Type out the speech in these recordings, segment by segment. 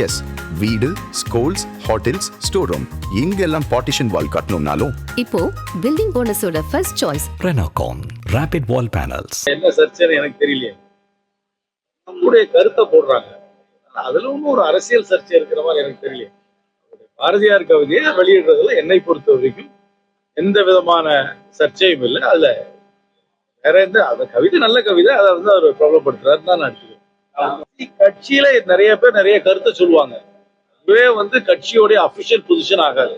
S, வீடு, schools, hotels, store room இங்கெல்லாம் partition wall கட்டணும்னாலும் இப்போ பில்டிங் போனஸோட first choice Renocon Rapid Wall Panels. என்ன சர்ச்சைன்னு எனக்கு தெரியலையே. நம்மளுடைய கருத்தை போடுறாங்க, அதுல ஒன்றும் ஒரு அரசியல் சர்ச்சை இருக்கிற மாதிரி எனக்கு தெரியலையே. பாரதியார் கவிதையை வெளியிடுறதுல என்னை பொறுத்த வரைக்கும் எந்த விதமான சர்ச்சையும் இல்லை. அதுல வேற எந்த அந்த கவிதை நல்ல கவிதை, அதை வந்து அவர் பிரபலப்படுத்துறாருன்னு தான் நான் எடுத்துக்கிறேன். கட்சியில நிறைய பேர் நிறைய கருத்தை சொல்லுவாங்க, இதுவே வந்து கட்சியோடைய அபிஷியல் பொசிஷன் ஆகாது.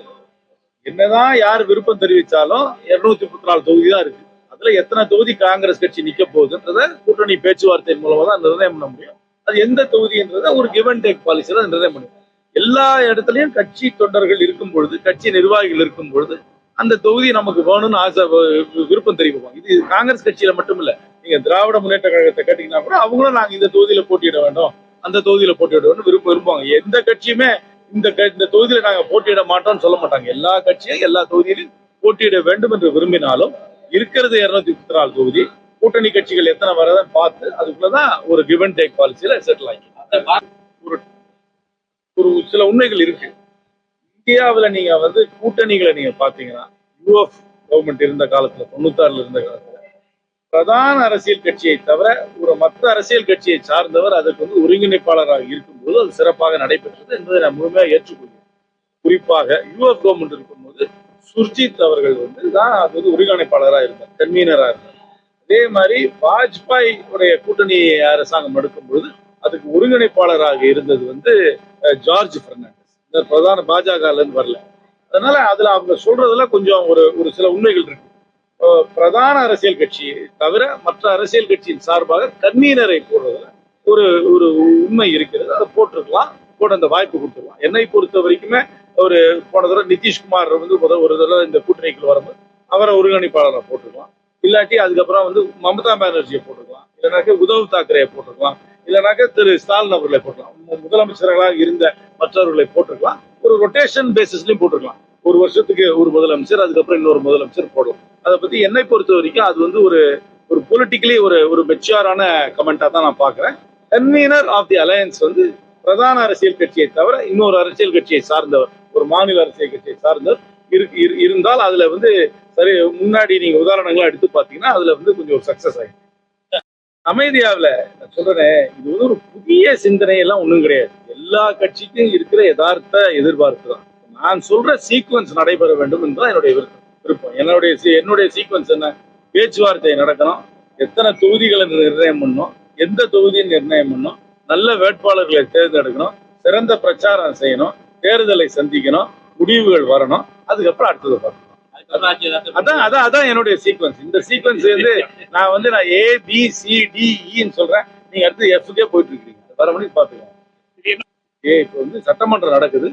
என்னதான் யார் விருப்பம் தெரிவித்தாலும் 234 தொகுதி தான் இருக்கு. அதுல எத்தனை தொகுதி காங்கிரஸ் கட்சி நிக்க போகுதுன்றத கூட்டணி பேச்சுவார்த்தை மூலமா தான் நிர்ணயம் பண்ண முடியும். அது எந்த தொகுதின்றத ஒரு கிவ் அண்ட் டேக் பாலிசியில நிர்ணயம் முடியும். எல்லா இடத்துலயும் கட்சி தொண்டர்கள் இருக்கும் பொழுது, கட்சி நிர்வாகிகள் இருக்கும் பொழுது அந்த தொகுதி நமக்கு வேணும்னு ஆசை விருப்பம் தெரிவிப்பாங்க. இது காங்கிரஸ் கட்சியில மட்டும் இல்ல, நீங்க திராவிட முன்னேற்ற கழகத்தை கேட்டீங்கன்னா கூட அவங்களும் நாங்க இந்த தொகுதியில போட்டியிட வேண்டும், அந்த தொகுதியில போட்டியிட வேண்டும் விரும்புவாங்க. எந்த கட்சியுமே இந்த தொகுதியில நாங்க போட்டியிட மாட்டோம்னு சொல்ல மாட்டாங்க. எல்லா கட்சியும் எல்லா தொகுதியிலும் போட்டியிட வேண்டும் என்று விரும்பினாலும் இருக்கிறது 234 தொகுதி. கூட்டணி கட்சிகள் எத்தனை வரதான் பார்த்து அதுக்குள்ளதான் ஒரு கிவ் அண்ட் டேக் பாலிசியில செட்டில் ஆகி ஒரு சில உண்மைகள் இருக்கு. இந்தியாவில் நீங்க வந்து கூட்டணிகளை நீங்க பாத்தீங்கன்னா, யூஎஃப் கவர்மெண்ட் இருந்த காலத்துல 96 இருந்த காலத்துல பிரதான அரசியல் கட்சியை தவிர ஒரு மற்ற அரசியல் கட்சியை சார்ந்தவர் அதுக்கு வந்து ஒருங்கிணைப்பாளராக இருக்கும்போது அது சிறப்பாக நடைபெற்றது என்பதை நான் முழுமையாக ஏற்றுக்கொள்கிறேன். குறிப்பாக யூஎஃப் கவர்மெண்ட் இருக்கும்போது சுர்ஜித் அவர்கள் வந்து தான் அது வந்து ஒருங்கிணைப்பாளராக இருந்தார், கன்வீனராக இருந்தார். அதே மாதிரி வாஜ்பாய் உடைய கூட்டணி அரசாங்கம் எடுக்கும்பொழுது அதுக்கு ஒருங்கிணைப்பாளராக இருந்தது வந்து ஜார்ஜ் பெர்னாண்டஸ். இந்த பிரதான பாஜகல இருந்து வரல. அதனால அதுல அவங்க சொல்றதுல கொஞ்சம் ஒரு சில உண்மைகள் இருக்கு. பிரதான அரசியல் கட்சியை தவிர மற்ற அரசியல் கட்சியின் சார்பாக கன்வீனரை போடுறதுல ஒரு ஒரு உண்மை இருக்கிறது. அதை போட்டிருக்கலாம், போட அந்த வாய்ப்பு கொடுத்துருக்கலாம். என்னை பொறுத்த வரைக்குமே ஒரு போன தடவை நிதிஷ்குமார் வந்து ஒரு தடவை இந்த கூட்டணிக்குள் வரும்போது அவரை ஒருங்கிணைப்பாளரை போட்டிருக்கலாம். இல்லாட்டி அதுக்கப்புறம் வந்து மம்தா பானர்ஜியை போட்டிருக்கலாம், இல்லைனாக்க உத்தவ் தாக்கரேயை போட்டிருக்கலாம், இல்லைனாக்க திரு ஸ்டாலின் அவர்களை போட்டிருக்கலாம். முதலமைச்சர்களாக இருந்த மற்றவர்களை போட்டிருக்கலாம். ஒரு ரொட்டேஷன் பேசிஸ்லயும் போட்டிருக்கலாம். ஒரு வருஷத்துக்கு ஒரு முதலமைச்சர், அதுக்கப்புறம் இன்னொரு முதலமைச்சர் போடலாம். அதை பத்தி என்னை பொறுத்த வரைக்கும் அது வந்து ஒரு பொலிட்டிக்கலி ஒரு மெச்சூரான கமெண்டா தான் நான் பாக்குறேன். கன்வீனர் ஆஃப் தி அலையன்ஸ் வந்து பிரதான அரசியல் கட்சியை தவிர இன்னொரு அரசியல் கட்சியை சார்ந்தவர், ஒரு மாநில அரசியல் கட்சியை சார்ந்தவர் இருந்தால் அதுல வந்து சரி, முன்னாடி நீங்க உதாரணங்களா எடுத்து பாத்தீங்கன்னா அதுல வந்து கொஞ்சம் சக்சஸ் ஆயிடும். அமைதியாவில் நான் சொல்றேன், இது வந்து ஒரு புதிய சிந்தனை எல்லாம் ஒண்ணும் கிடையாது. எல்லா கட்சிக்கும் இருக்கிற யதார்த்த எதிர்பார்ப்பு தான். நான் சொல்ற சீக்வன்ஸ் நடைபெற வேண்டும் என்றுதான் என்னுடைய விருப்பம். என்னுடைய சீக்வன்ஸ் என்ன? பேச்சுவார்த்தை நடக்கணும், எத்தனை தொகுதிகளை நிர்ணயம் பண்ணணும், எந்த தொகுதியை நிர்ணயம் பண்ணணும், நல்ல வேட்பாளர்களை தேர்ந்தெடுக்கணும், சிறந்த பிரச்சாரம் செய்யணும், தேர்தலை சந்திக்கணும், முடிவுகள் வரணும், அதுக்கப்புறம் அடுத்தது பார்க்கணும். அதான் என்னுடைய சீக்வன்ஸ். இந்த சீக்வன்ஸ் வந்து நான் ABCDEன்னு சொல்றேன், நீங்க அடுத்து Fக்கே போயிட்டு இருக்கீங்க. வர மணிக்கு பாத்துக்கோங்க. இப்ப வந்து சட்டமன்றம் நடக்குது.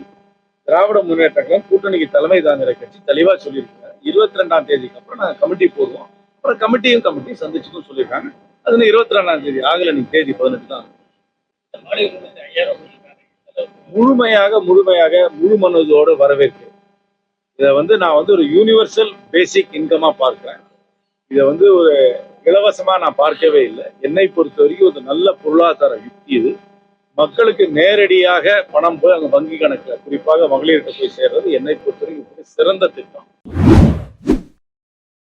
திராவிட முன்னேற்ற கழகம் கூட்டணிக்கு தலைமை தாங்குற கட்சி தெளிவா சொல்லியிருக்காங்க. 22ஆம் தேதிக்கு அப்புறம் நாங்க கமிட்டி போடுவோம். அப்புறம் கமிட்டியும் சந்திச்சுக்கும் சொல்லியிருக்காங்க. அது 22ஆம் தேதி ஆகல, நீங்க தேதி 18 தான். முழுமையாக முழு மனதோடு வரவேற்கிறேன். இதை வந்து நான் வந்து ஒரு யூனிவர்சல் பேசிக் இன்கமா பார்க்கிறேன். இதை வந்து ஒரு இலவசமா நான் பார்க்கவே இல்லை. என்னை பொறுத்த வரைக்கும் ஒரு நல்ல பொருளாதார யுக்தி இது. மக்களுக்கு நேரடியாக பணம் போய் அங்க வங்கி கணக்குல, குறிப்பாக மகளிருக்கு போய் சேர்றது என்னை பொறுத்த வரைக்கும் சிறந்த திட்டம்.